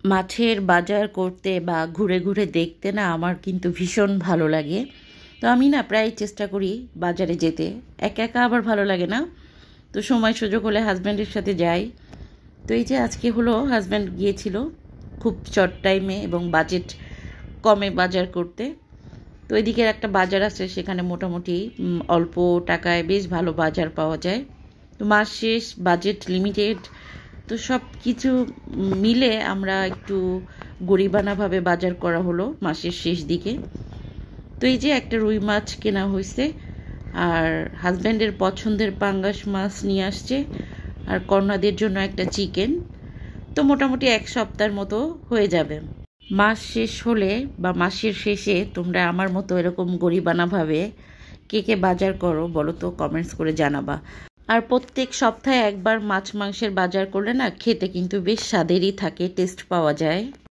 মাছের বাজার করতে বা ঘুরে ঘুরে দেখতে না আমার কিন্তু ভীষণ ভালো লাগে। তো আমি না প্রায় চেষ্টা করি বাজারে যেতে, একা একা আবার ভালো লাগে না। তো সময় সুযোগ হলে হাজব্যান্ডের সাথে যাই। তো এই যে আজকে হলো হাজব্যান্ড গিয়েছিল খুব শর্ট টাইমে এবং বাজেট কমে বাজার করতে। তো এদিকের একটা বাজার আছে, সেখানে মোটামুটি অল্প টাকায় বেশ ভালো বাজার পাওয়া যায়। তো মাস শেষ, বাজেট লিমিটেড, তো সব কিছু মিলে আমরা একটু গরিবানাভাবে বাজার করা হলো মাসের শেষ দিকে। তো এই যে একটা রুই মাছ কেনা হয়েছে, আর হাজব্যান্ডের পছন্দের পাঙ্গাস মাছ নিয়ে আসছে, আর কন্যাদের জন্য একটা চিকেন। তো মোটামুটি এক সপ্তাহের মতো হয়ে যাবে। মাস শেষ হলে বা মাসের শেষে তোমরা আমার মতো এরকম গরিবানাভাবে কে কে বাজার করো বলো তো, কমেন্টস করে জানাবা। আর প্রত্যেক সপ্তাহে একবার মাছ মাংসের বাজার করলে না খেতে কিন্তু বেশ স্বাদেরই থাকে, টেস্ট পাওয়া যায়।